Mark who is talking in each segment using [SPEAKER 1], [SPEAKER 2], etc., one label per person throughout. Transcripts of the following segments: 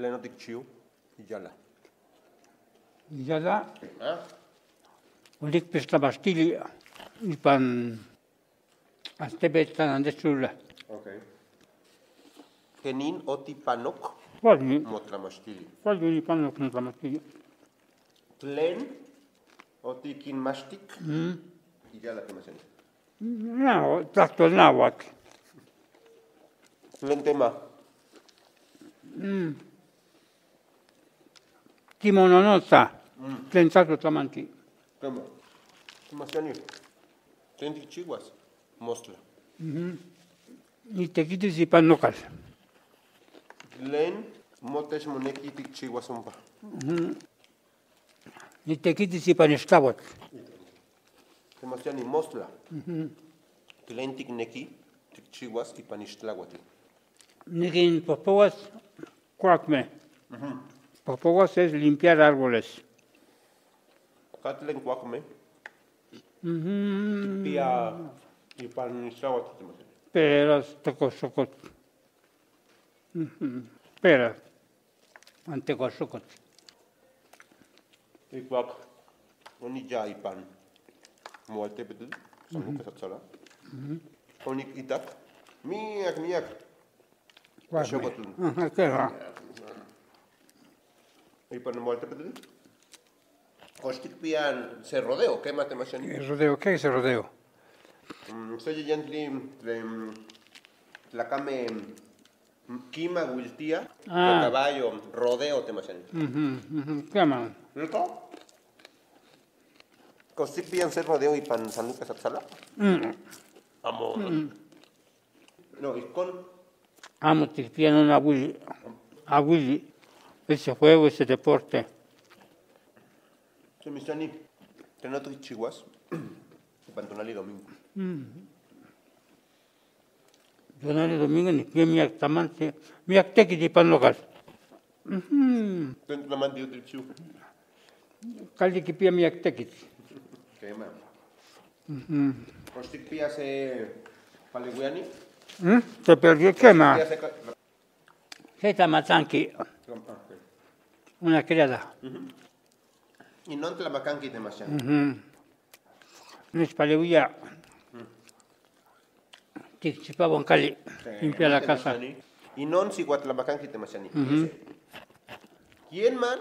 [SPEAKER 1] Tlenotic chiu. Yala.
[SPEAKER 2] Yala.
[SPEAKER 1] ¿Ah?
[SPEAKER 2] Ulik pistlamastili. Ipan. Astebetan andesula.
[SPEAKER 1] Ok. Kenin oti panok.
[SPEAKER 2] Valli.
[SPEAKER 1] Motlamastili.
[SPEAKER 2] Valli ipan motlamastili.
[SPEAKER 1] Tlen oti kinmastik. Yala temaseni.
[SPEAKER 2] No, tractor nawak.
[SPEAKER 1] Tlen tema.
[SPEAKER 2] Timononota. Tlensato tlamanti.
[SPEAKER 1] Tema. Temaseni. Tlentic chiguas. Mostla.
[SPEAKER 2] Ni tequitis ipan nokal.
[SPEAKER 1] Tlen motes monekitic chiguas umpa.
[SPEAKER 2] Ni tequitis ipan estabot.
[SPEAKER 1] Temaseni mostla. Tlentic neki tic chiguas y panishtlaguati.
[SPEAKER 2] Nikin popogas cuacme. Popogas es limpiar árboles.
[SPEAKER 1] Katlen cuacme. Pia y panishtlaguati temaseni.
[SPEAKER 2] Peras, tocosocot. Peras. Antecosocot.
[SPEAKER 1] Y cuac. Oni ya y pan. Mualte betul. Samuka satsala. Oni itak. Miak. Sokotun.
[SPEAKER 2] ¿Qué va?
[SPEAKER 1] Y pan mualte betul. Kostik pian se rodeo. ¿Qué mate más en?
[SPEAKER 2] ¿El rodeo? ¿Qué es el rodeo?
[SPEAKER 1] Soy gently la came Kima Wiltia, caballo, rodeo te más en.
[SPEAKER 2] ¿Qué más?
[SPEAKER 1] ¿Rico? Kostik pian se rodeo y pan sanuka satsala. Amo. No, y con.
[SPEAKER 2] Amo te piano a Willy. Ese juego, ese deporte.
[SPEAKER 1] Se me están ahí. Tengo otros chihuas. Pantonal y domingo.
[SPEAKER 2] Donale domingo ni pie miak tamante. Miak teki di pan local.
[SPEAKER 1] Tengo la mano de otro chihu.
[SPEAKER 2] Caldi que pie miak teki.
[SPEAKER 1] ¿Qué más? Kostik pia se paleguiani.
[SPEAKER 2] Te perdió qué más. Se tamatanki. Una criada.
[SPEAKER 1] Y no te la macanqui demasiado.
[SPEAKER 2] Nos paleguía. Ticipaba un cali. Limpia la casa.
[SPEAKER 1] Y non si guatlamacanqui demasiado. ¿Quién man?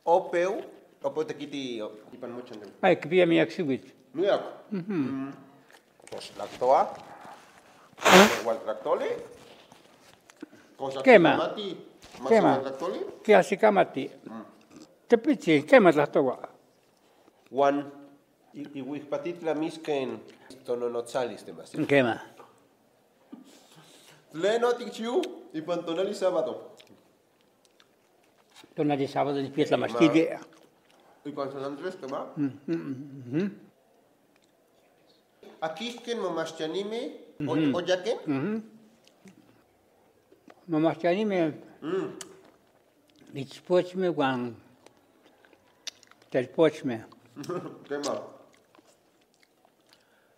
[SPEAKER 1] Opeu. Opeu te quiti y pan mucho.
[SPEAKER 2] Ay, que pie miak subit.
[SPEAKER 1] Mira. Pues lactoa. Igual tractole.
[SPEAKER 2] ¿Qué más? ¿Qué más?
[SPEAKER 1] Tractole.
[SPEAKER 2] ¿Qué hace camati? Te pichi, ¿qué más la toga?
[SPEAKER 1] Juan. Y Huizpatitla misken tononotzalis demasiado.
[SPEAKER 2] ¿Qué más?
[SPEAKER 1] Leno tichiu y pantonali sábado.
[SPEAKER 2] Donali sábado ni pies la mastilla.
[SPEAKER 1] Y pan San Andrés, ¿qué va? Aquí es que no más chanime. ¿O ya qué?
[SPEAKER 2] Mamá chanime. Dichpochme guan. Telpochme.
[SPEAKER 1] ¿Qué más?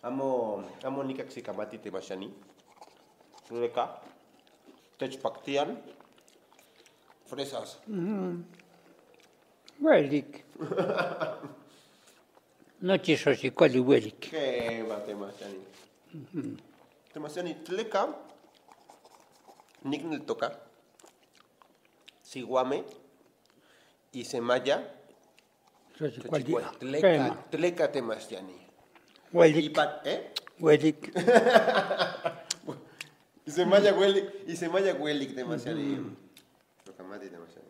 [SPEAKER 1] Amo nika xikamati te machani. Reka. Techpactian. Fresas.
[SPEAKER 2] Welik. No chiso si cuali welik.
[SPEAKER 1] ¿Qué va te machani? Te machani tleka. Nicknel toca. Siguame. Y semaya. Tleka te machani.
[SPEAKER 2] Welik. Welik.
[SPEAKER 1] Y se maya huelik demasiado. Locamati demasiado.